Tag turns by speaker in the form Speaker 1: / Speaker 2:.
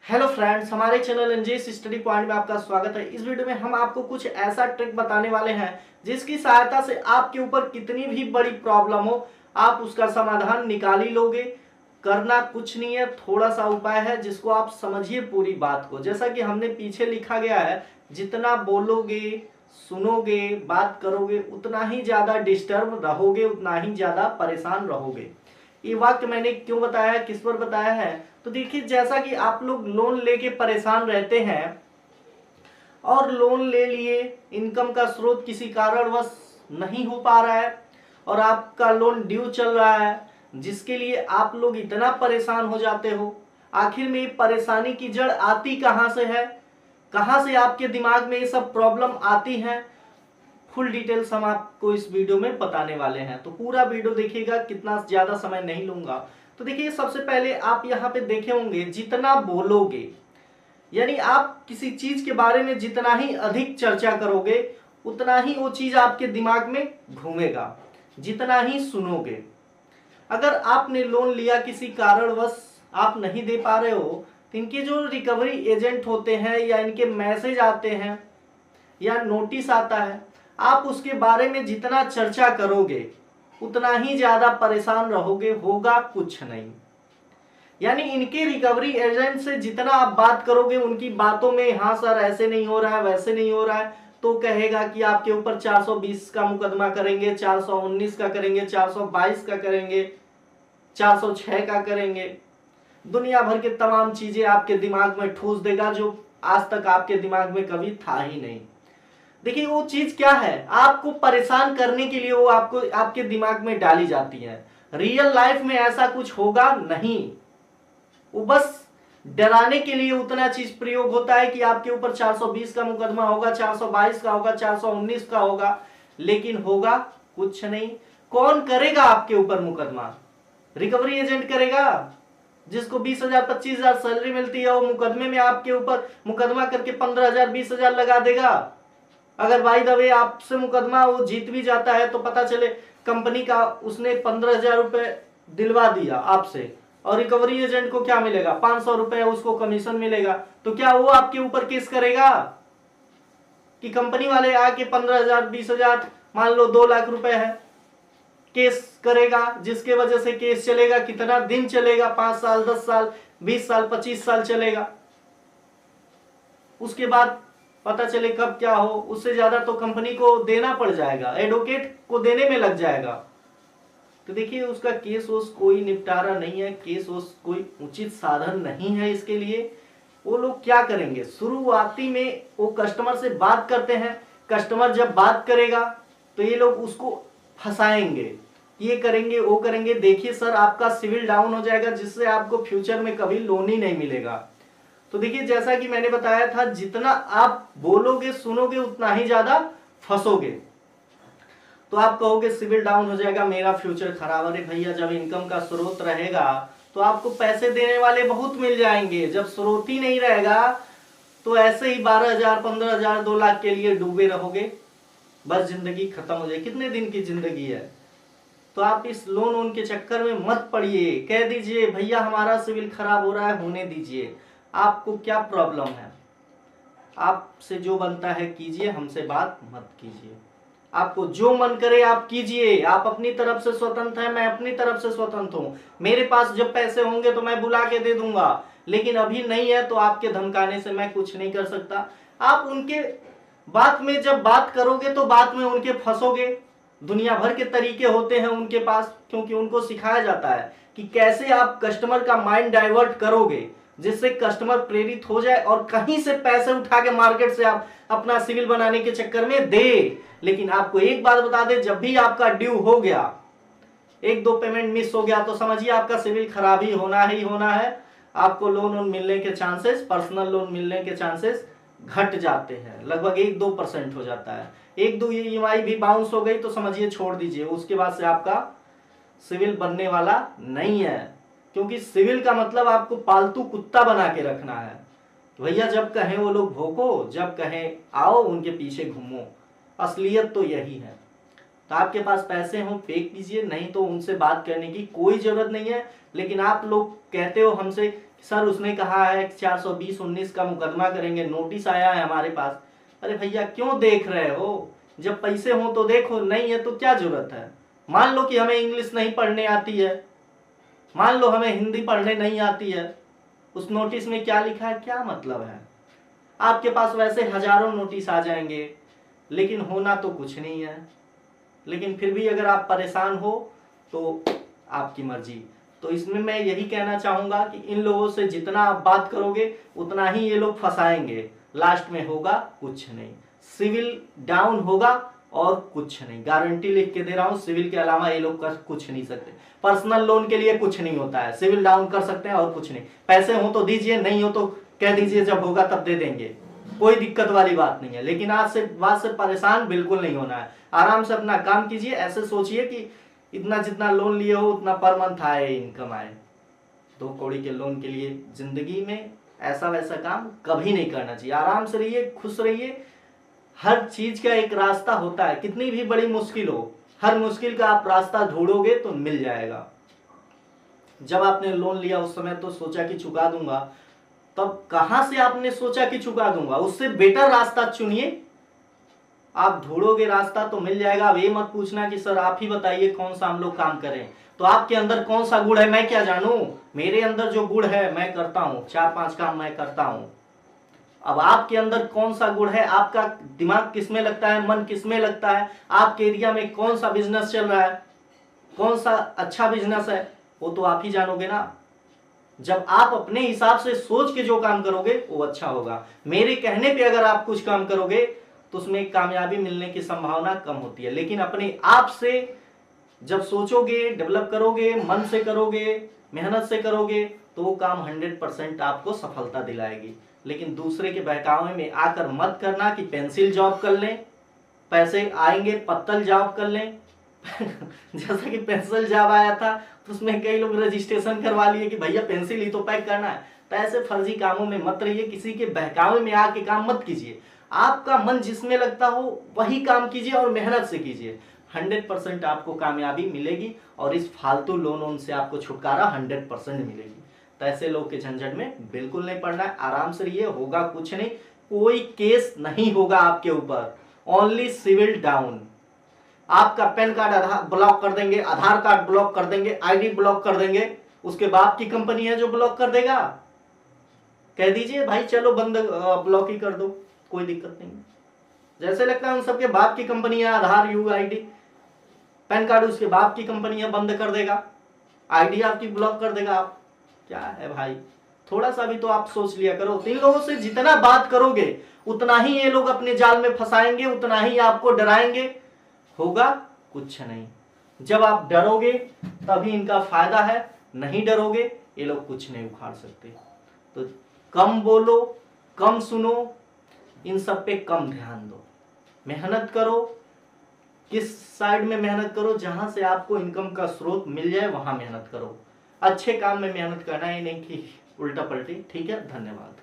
Speaker 1: Hello friends, हमारे channel एनजेस study point में आपका स्वागत है। इस वीडियो में हम आपको कुछ ऐसा ट्रिक बताने वाले हैं जिसकी सहायता से आपके ऊपर कितनी भी बड़ी प्रॉब्लम हो आप उसका समाधान निकाल ही लोगे। करना कुछ नहीं है, थोड़ा सा उपाय है जिसको आप समझिए पूरी बात को। जैसा कि हमने पीछे लिखा गया है, जितना बोलोगे, सुनोगे, बात करोगे, उतना ही ज्यादा डिस्टर्ब रहोगे, उतना ही ज्यादा परेशान रहोगे। ये वाक्य मैंने क्यों बताया, किस पर बताया है? तो देखिए, जैसा कि आप लोग लोन लेके परेशान रहते हैं और लोन ले लिए, इनकम का स्रोत किसी कारणवश नहीं हो पा रहा है और आपका लोन ड्यू चल रहा है, जिसके लिए आप लोग इतना परेशान हो जाते हो। आखिर में ये परेशानी की जड़ आती कहां से है, कहां से आपके दिमाग में ये सब प्रॉब्लम आती है, फुल डिटेल्स हम आपको इस वीडियो में बताने वाले हैं। तो पूरा वीडियो देखिएगा, कितना ज्यादा समय नहीं लूंगा। तो देखिए, सबसे पहले आप यहाँ पे देखे होंगे, जितना बोलोगे, यानी आप किसी चीज के बारे में जितना ही अधिक चर्चा करोगे उतना ही वो चीज आपके दिमाग में घूमेगा। जितना ही सुनोगे, अगर आपने लोन लिया, किसी कारणवश आप नहीं दे पा रहे हो, तो इनके जो रिकवरी एजेंट होते हैं या इनके मैसेज आते हैं या नोटिस आता है, आप उसके बारे में जितना चर्चा करोगे उतना ही ज्यादा परेशान रहोगे, होगा कुछ नहीं। यानी इनके रिकवरी एजेंट से जितना आप बात करोगे, उनकी बातों में हाँ सर ऐसे नहीं हो रहा है, वैसे नहीं हो रहा है, तो कहेगा कि आपके ऊपर 420 का मुकदमा करेंगे, 419 का करेंगे, 422 का करेंगे, 406 का करेंगे। दुनिया भर के तमाम चीजें आपके दिमाग में ठूस देगा जो आज तक आपके दिमाग में कभी था ही नहीं। देखिए, वो चीज क्या है, आपको परेशान करने के लिए वो आपको आपके दिमाग में डाली जाती है। रियल लाइफ में ऐसा कुछ होगा नहीं, वो बस डराने के लिए उतना चीज प्रयोग होता है कि आपके ऊपर 420 का मुकदमा होगा, 422 का होगा, 419 का होगा, लेकिन होगा कुछ नहीं। कौन करेगा आपके ऊपर मुकदमा? रिकवरी एजेंट करेगा, जिसको 20,000 25,000 सैलरी मिलती है। वो मुकदमे में आपके ऊपर मुकदमा करके 15,000 20,000 लगा देगा। अगर बाय द वे आपसे मुकदमा वो जीत भी जाता है तो पता चले कंपनी का उसने 15,000 रुपए दिलवा दिया आपसे, और रिकवरी एजेंट को क्या मिलेगा? 500 रुपए उसको कमीशन मिलेगा। तो क्या वो आपके ऊपर केस करेगा? कि कंपनी वाले आके 15,000 20,000, मान लो 2 लाख रुपए है, केस करेगा, जिसके वजह से केस चलेगा, कितना दिन चलेगा? 5 साल, 10 साल, 20 साल, 25 साल चलेगा। उसके बाद पता चले कब क्या हो, उससे ज्यादा तो कंपनी को देना पड़ जाएगा, एडवोकेट को देने में लग जाएगा। तो देखिए, उसका केस वोस कोई निपटारा नहीं है, केस वोस कोई उचित साधन नहीं है इसके लिए। वो लोग क्या करेंगे, शुरुआती में वो कस्टमर से बात करते हैं। कस्टमर जब बात करेगा तो ये लोग उसको फंसाएंगे, ये करेंगे, वो करेंगे। देखिए सर, आपका सिविल डाउन हो जाएगा, जिससे आपको फ्यूचर में कभी लोन ही नहीं मिलेगा। तो देखिए, जैसा कि मैंने बताया था, जितना आप बोलोगे, सुनोगे, उतना ही ज्यादा फंसोगे। तो आप कहोगे सिविल डाउन हो जाएगा, मेरा फ्यूचर खराब। अरे भैया, जब इनकम का स्रोत रहेगा तो आपको पैसे देने वाले बहुत मिल जाएंगे। जब स्रोत ही नहीं रहेगा तो ऐसे ही 12,000 15,000 2 लाख के लिए डूबे रहोगे, बस जिंदगी खत्म हो जाएगी। कितने दिन की जिंदगी है? तो आप इस लोन वोन के चक्कर में मत पड़िए। कह दीजिए भैया हमारा सिविल खराब हो रहा है, होने दीजिए। आपको क्या प्रॉब्लम है? आपसे जो बनता है कीजिए, हमसे बात मत कीजिए। आपको जो मन करे आप कीजिए, आप अपनी तरफ से स्वतंत्र हैं, मैं अपनी तरफ से स्वतंत्र हूं। मेरे पास जब पैसे होंगे तो मैं बुला के दे दूंगा, लेकिन अभी नहीं है तो आपके धमकाने से मैं कुछ नहीं कर सकता। आप उनके बात में जब बात करोगे तो बात में उनके फंसोगे। दुनिया भर के तरीके होते हैं उनके पास, क्योंकि उनको सिखाया जाता है कि कैसे आप कस्टमर का माइंड डाइवर्ट करोगे, जिससे कस्टमर प्रेरित हो जाए और कहीं से पैसे उठा के मार्केट से आप अपना सिविल बनाने के चक्कर में दे। लेकिन आपको एक बात बता दे, जब भी आपका ड्यू हो गया, 1-2 पेमेंट मिस हो गया, तो समझिए आपका सिविल खराब ही होना है। आपको लोन मिलने के चांसेस, पर्सनल लोन मिलने के चांसेस घट जाते हैं, लगभग 1-2% हो जाता है। 1-2 EMI भी बाउंस हो गई तो समझिए छोड़ दीजिए, उसके बाद से आपका सिविल बनने वाला नहीं है। क्योंकि सिविल का मतलब आपको पालतू कुत्ता बना के रखना है। तो भैया, जब कहें वो लोग भोंको, जब कहें आओ उनके पीछे घूमो। असलियत तो यही है। तो आपके पास पैसे हो फेंक दीजिए, नहीं तो उनसे बात करने की कोई जरूरत नहीं है। लेकिन आप लोग कहते हो हमसे सर उसने कहा है 420-19 का मुकदमा करेंगे, नोटिस आया है हमारे पास। अरे भैया क्यों देख रहे हो? जब पैसे हो तो देखो, नहीं है तो क्या जरूरत है? मान लो कि हमें इंग्लिश नहीं पढ़ने आती है, मान लो हमें हिंदी पढ़ने नहीं आती है, उस नोटिस में क्या लिखा है क्या मतलब है? आपके पास वैसे हजारों नोटिस आ जाएंगे, लेकिन होना तो कुछ नहीं है। लेकिन फिर भी अगर आप परेशान हो तो आपकी मर्जी। तो इसमें मैं यही कहना चाहूंगा कि इन लोगों से जितना आप बात करोगे उतना ही ये लोग फंसाएंगे, लास्ट में होगा कुछ नहीं, सिविल डाउन होगा और कुछ नहीं। गारंटी लिख के दे रहा हूं, सिविल के अलावा ये लोग कर कुछ नहीं सकते। पर्सनल लोन के लिए कुछ नहीं होता है, सिविल डाउन कर सकते हैं और कुछ नहीं। पैसे हो तो दीजिए, नहीं हो तो कह दीजिए जब होगा तब दे देंगे, कोई दिक्कत वाली बात नहीं है। लेकिन आज से बात से परेशान बिल्कुल नहीं होना है, आराम से अपना काम कीजिए। ऐसे सोचिए कि इतना जितना लोन लिए हो उतना पर मंथ आए, इनकम आए। 2 कौड़ी के लोन के लिए जिंदगी में ऐसा वैसा काम कभी नहीं करना चाहिए। आराम से रहिए, खुश रहिए। हर चीज का एक रास्ता होता है, कितनी भी बड़ी मुश्किल हो, हर मुश्किल का आप रास्ता ढूंढोगे तो मिल जाएगा। जब आपने लोन लिया उस समय तो सोचा कि चुका दूंगा, तब कहां से आपने सोचा कि चुका दूंगा? उससे बेटर रास्ता चुनिए, आप ढूंढोगे रास्ता तो मिल जाएगा। अब ये मत पूछना कि सर आप ही बताइए कौन सा हम लोग काम करें। तो आपके अंदर कौन सा गुण है मैं क्या जानूं? मेरे अंदर जो गुण है मैं करता हूं, 4-5 काम मैं करता हूं। अब आपके अंदर कौन सा गुण है, आपका दिमाग किसमें लगता है, मन किसमें लगता है, आपके एरिया में कौन सा बिजनेस चल रहा है, कौन सा अच्छा बिजनेस है, वो तो आप ही जानोगे ना। जब आप अपने हिसाब से सोच के जो काम करोगे वो अच्छा होगा। मेरे कहने पे अगर आप कुछ काम करोगे तो उसमें कामयाबी मिलने की संभावना कम होती है। लेकिन अपने आप से जब सोचोगे, डेवलप करोगे, मन से करोगे, मेहनत से करोगे, तो वो काम 100% आपको सफलता दिलाएगी। लेकिन दूसरे के बहकावे में आकर मत करना कि पेंसिल जॉब कर लें, पैसे आएंगे, पत्तल जॉब कर लें। जैसा कि पेंसिल जॉब आया था तो उसमें कई लोग रजिस्ट्रेशन करवा लिए कि भैया पेंसिल ही तो पैक करना है। तो ऐसे फर्जी कामों में मत रहिए, किसी के बहकावे में आके काम मत कीजिए। आपका मन जिसमें लगता हो वही काम कीजिए और मेहनत से कीजिए, 100% आपको कामयाबी मिलेगी और इस फालतू लोन से आपको छुटकारा 100% मिलेगी। तो ऐसे लोग के झंझट में बिल्कुल नहीं पड़ना है, आराम से रहिए, होगा कुछ नहीं, कोई केस नहीं होगा आपके ऊपर, ओनली सिविल डाउन। आपका पैन कार्ड ब्लॉक कर देंगे, आधार कार्ड ब्लॉक कर देंगे, आईडी ब्लॉक कर देंगे, उसके बाप की कंपनी है जो ब्लॉक कर देगा। कह दीजिए भाई चलो बंद, ब्लॉक ही कर दो, कोई दिक्कत नहीं। जैसे लगता है उन सबके बाप की कंपनी है, आधार, यूआईडी, पैन कार्ड उसके बाप की कंपनी है, बंद कर देगा, आईडी आपकी ब्लॉक कर देगा। आप क्या है भाई, थोड़ा सा भी तो आप सोच लिया करो। इन लोगों से जितना बात करोगे उतना ही ये लोग अपने जाल में फंसाएंगे, उतना ही आपको डराएंगे, होगा कुछ नहीं। जब आप डरोगे तभी इनका फायदा है, नहीं डरोगे ये लोग कुछ नहीं उखाड़ सकते। तो कम बोलो, कम सुनो, इन सब पे कम ध्यान दो, मेहनत करो। किस साइड में मेहनत करो? जहां से आपको इनकम का स्रोत मिल जाए वहां मेहनत करो। अच्छे काम में मेहनत करना ही नहीं कि उल्टा पलटी। ठीक है, धन्यवाद।